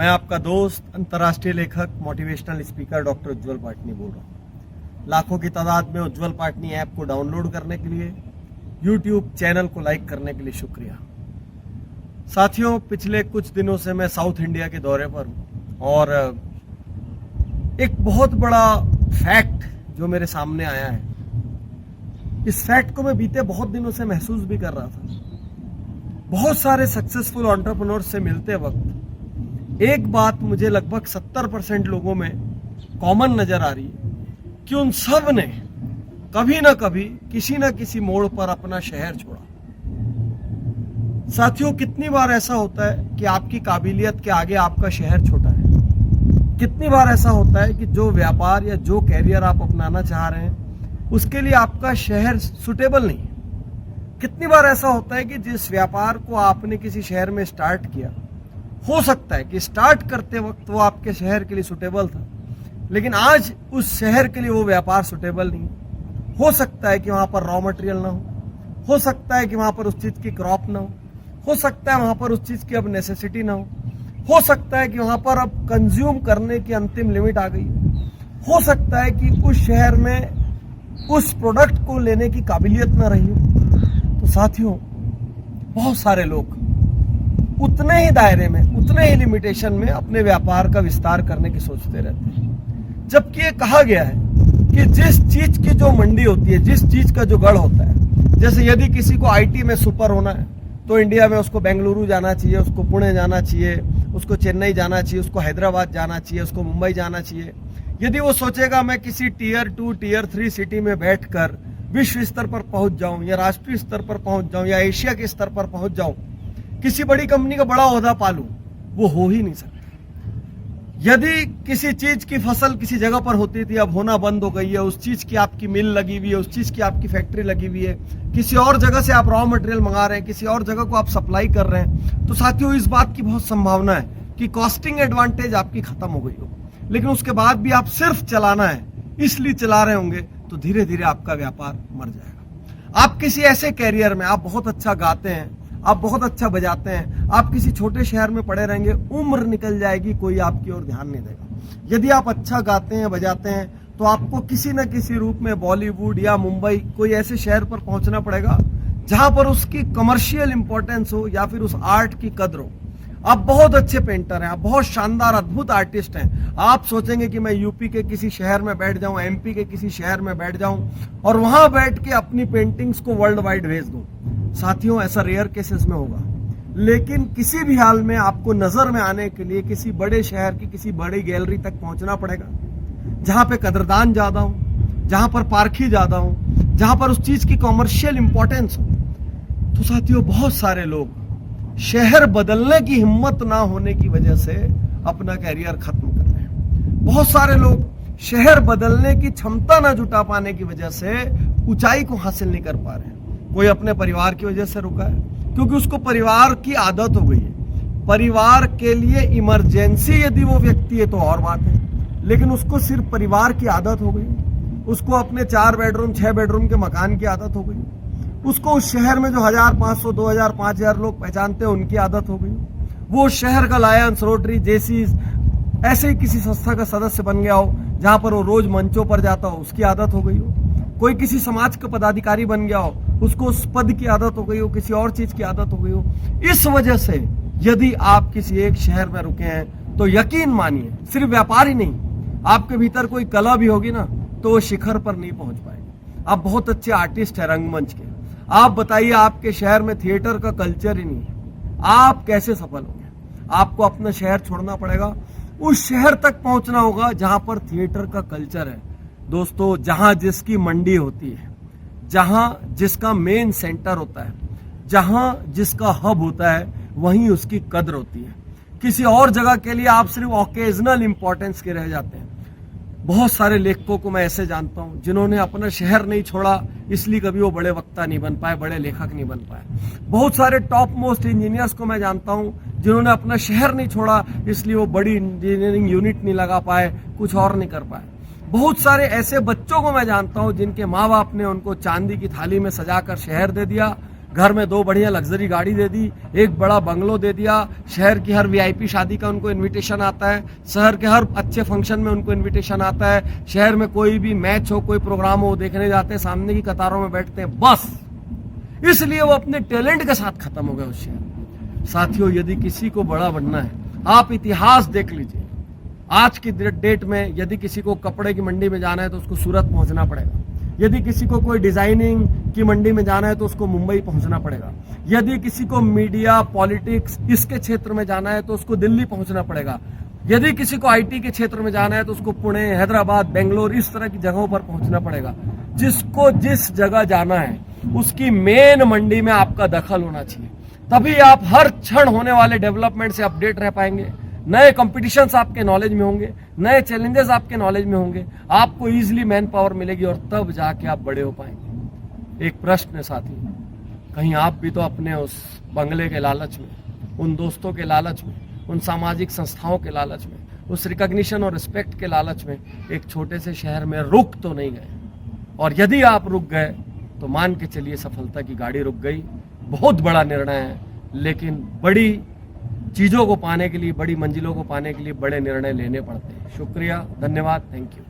आपका दोस्त अंतर्राष्ट्रीय लेखक मोटिवेशनल स्पीकर डॉक्टर उज्जवल पाटनी बोल रहा हूँ। लाखों की तादाद में उज्जवल पाटनी ऐप को डाउनलोड करने के लिए, यूट्यूब चैनल को लाइक करने के लिए शुक्रिया। साथियों, पिछले कुछ दिनों से मैं साउथ इंडिया के दौरे पर हूँ और एक बहुत बड़ा फैक्ट जो मेरे सामने आया है, इस फैक्ट को मैं बीते बहुत दिनों से महसूस भी कर रहा था। बहुत सारे सक्सेसफुल एंटरप्रेन्योर से मिलते वक्त एक बात मुझे लगभग 70% लोगों में कॉमन नजर आ रही है कि उन सब ने कभी ना कभी किसी ना किसी मोड़ पर अपना शहर छोड़ा। साथियों, कितनी बार ऐसा होता है कि आपकी काबिलियत के आगे आपका शहर छोटा है। कितनी बार ऐसा होता है कि जो व्यापार या जो कैरियर आप अपनाना चाह रहे हैं उसके लिए आपका शहर सुटेबल नहीं है। कितनी बार ऐसा होता है कि जिस व्यापार को आपने किसी शहर में स्टार्ट किया, हो सकता है कि स्टार्ट करते वक्त वो आपके शहर के लिए सुटेबल था, लेकिन आज उस शहर के लिए वो व्यापार सुटेबल नहीं है। हो सकता है कि वहां पर रॉ मटेरियल ना हो सकता है कि वहां पर उस चीज की क्रॉप ना हो सकता है वहां पर उस चीज की अब नेसेसिटी ना हो सकता है कि वहां पर अब कंज्यूम करने की अंतिम लिमिट आ गई, हो सकता है कि उस शहर में उस प्रोडक्ट को लेने की काबिलियत ना रही हो। तो साथियों, बहुत सारे लोग उतने ही दायरे में, उतने ही लिमिटेशन में अपने व्यापार का विस्तार करने की सोचते रहते हैं। जबकि ये कहा गया है कि जिस चीज की जो मंडी होती है, जिस चीज का जो गढ़ होता है, जैसे यदि किसी को आईटी में सुपर होना है तो इंडिया में उसको बेंगलुरु जाना चाहिए, उसको पुणे जाना चाहिए, उसको चेन्नई जाना चाहिए, उसको हैदराबाद जाना चाहिए, उसको मुंबई जाना चाहिए। यदि वो सोचेगा मैं किसी टियर 2 टियर 3 सिटी में बैठकर विश्व स्तर पर पहुंच जाऊं या राष्ट्रीय स्तर पर पहुंच जाऊं या एशिया के स्तर पर पहुंच जाऊं, किसी बड़ी कंपनी का बड़ा ओहदा पालूं, वो हो ही नहीं सकता। यदि किसी चीज की फसल किसी जगह पर होती थी, अब होना बंद हो गई है, उस चीज की आपकी मिल लगी हुई है, उस चीज की आपकी फैक्ट्री लगी हुई है, किसी और जगह से आप रॉ मटेरियल मंगा रहे हैं, किसी और जगह को आप सप्लाई कर रहे हैं, तो साथियों इस बात की बहुत संभावना है कि कॉस्टिंग एडवांटेज आपकी खत्म हो गई हो। लेकिन उसके बाद भी आप सिर्फ चलाना है इसलिए चला रहे होंगे, तो धीरे धीरे आपका व्यापार मर जाएगा। आप किसी ऐसे कैरियर में, आप बहुत अच्छा गाते हैं, आप बहुत अच्छा बजाते हैं, आप किसी छोटे शहर में पड़े रहेंगे, उम्र निकल जाएगी, कोई आपकी ओर ध्यान नहीं देगा। यदि आप अच्छा गाते हैं, बजाते हैं, तो आपको किसी न किसी रूप में बॉलीवुड या मुंबई, कोई ऐसे शहर पर पहुंचना पड़ेगा जहां पर उसकी कमर्शियल इंपॉर्टेंस हो या फिर उस आर्ट की कद्र हो। आप बहुत अच्छे पेंटर हैं, आप बहुत शानदार अद्भुत आर्टिस्ट हैं, आप सोचेंगे कि मैं यूपी के किसी शहर में बैठ जाऊं, एमपी के किसी शहर में बैठ जाऊं और वहां बैठ के अपनी पेंटिंग्स को वर्ल्ड वाइड भेज दूं। साथियों, ऐसा रेयर केसेस में होगा, लेकिन किसी भी हाल में आपको नजर में आने के लिए किसी बड़े शहर की किसी बड़ी गैलरी तक पहुंचना पड़ेगा जहां पे कदरदान ज्यादा हो, जहां पर पारखी ज्यादा हो, जहां पर उस चीज की कॉमर्शियल इंपॉर्टेंस हो। तो साथियों, बहुत सारे लोग शहर बदलने की हिम्मत ना होने की वजह से अपना कैरियर खत्म कर रहे हैं। बहुत सारे लोग शहर बदलने की क्षमता ना जुटा पाने की वजह से ऊंचाई को हासिल नहीं कर पा रहे हैं। कोई अपने परिवार की वजह से रुका है क्योंकि उसको परिवार की आदत हो गई है। परिवार के लिए इमरजेंसी यदि वो व्यक्ति है तो और बात है, लेकिन उसको सिर्फ परिवार की आदत हो गई, उसको अपने 4 बेडरूम 6 बेडरूम के मकान की आदत हो गई, उसको उस शहर में जो 1500 2000 5000 लोग पहचानते हैं उनकी आदत हो गई, वो शहर का लायंस, रोटरी, जेसीज ऐसे ही किसी संस्था का सदस्य बन गया हो जहां पर वो रोज मंचों पर जाता हो, उसकी आदत हो गई हो। कोई किसी समाज का पदाधिकारी बन गया हो, उसको उस पद की आदत हो गई हो, किसी और चीज की आदत हो गई हो। इस वजह से यदि आप किसी एक शहर में रुके हैं तो यकीन मानिए, सिर्फ व्यापार ही नहीं, आपके भीतर कोई कला भी होगी ना तो वो शिखर पर नहीं पहुंच पाएगी। आप बहुत अच्छे आर्टिस्ट हैं रंगमंच के, आप बताइए आपके शहर में थिएटर का कल्चर ही नहीं है, आप कैसे सफल होंगे? आपको अपना शहर छोड़ना पड़ेगा, उस शहर तक पहुंचना होगा जहां पर थिएटर का कल्चर है। दोस्तों, जहां जिसकी मंडी होती है, जहां जिसका मेन सेंटर होता है, जहां जिसका हब होता है, वहीं उसकी कद्र होती है। किसी और जगह के लिए आप सिर्फ ओकेजनल इंपॉर्टेंस के रह जाते हैं। बहुत सारे लेखकों को मैं ऐसे जानता हूं जिन्होंने अपना शहर नहीं छोड़ा, इसलिए कभी वो बड़े वक्ता नहीं बन पाए, बड़े लेखक नहीं बन पाए। बहुत सारे टॉप मोस्ट इंजीनियर्स को मैं जानता हूं जिन्होंने अपना शहर नहीं छोड़ा, इसलिए वो बड़ी इंजीनियरिंग यूनिट नहीं लगा पाए, कुछ और नहीं कर पाए। बहुत सारे ऐसे बच्चों को मैं जानता हूं जिनके माँ बाप ने उनको चांदी की थाली में सजाकर शहर दे दिया, घर में 2 बढ़िया लग्जरी गाड़ी दे दी, एक बड़ा बंगलो दे दिया, शहर की हर वीआईपी शादी का उनको इनविटेशन आता है, शहर के हर अच्छे फंक्शन में उनको इनविटेशन आता है, शहर में कोई भी मैच हो, कोई प्रोग्राम हो, देखने जाते हैं, सामने की कतारों में बैठते हैं, बस इसलिए वो अपने टैलेंट के साथ खत्म हो गए उस शहर। साथियों, यदि किसी को बड़ा बनना है, आप इतिहास देख लीजिए। आज की डेट में यदि किसी को कपड़े की मंडी में जाना है तो उसको सूरत पहुंचना पड़ेगा, यदि किसी को कोई डिजाइनिंग की मंडी में जाना है तो उसको मुंबई पहुंचना पड़ेगा, यदि किसी को मीडिया, पॉलिटिक्स इसके क्षेत्र में जाना है तो उसको दिल्ली पहुंचना पड़ेगा, यदि किसी को आईटी के क्षेत्र में जाना है तो उसको पुणे, हैदराबाद, बेंगलोर इस तरह की जगहों पर पहुंचना पड़ेगा। जिसको जिस जगह जाना है उसकी मेन मंडी में आपका दखल होना चाहिए, तभी आप हर क्षण होने वाले डेवलपमेंट से अपडेट रह पाएंगे, नए कॉम्पिटिशन्स आपके नॉलेज में होंगे, नए चैलेंजेस आपके नॉलेज में होंगे, आपको इजीली मैन पावर मिलेगी और तब जाके आप बड़े हो पाएंगे। एक प्रश्न है साथी, कहीं आप भी तो अपने उस बंगले के लालच में, उन दोस्तों के लालच में, उन सामाजिक संस्थाओं के लालच में, उस रिकॉग्निशन और रिस्पेक्ट के लालच में एक छोटे से शहर में रुक तो नहीं गए? और यदि आप रुक गए तो मान के चलिए सफलता की गाड़ी रुक गई। बहुत बड़ा निर्णय है, लेकिन बड़ी चीज़ों को पाने के लिए, बड़ी मंजिलों को पाने के लिए बड़े निर्णय लेने पड़ते हैं। शुक्रिया, धन्यवाद, थैंक यू।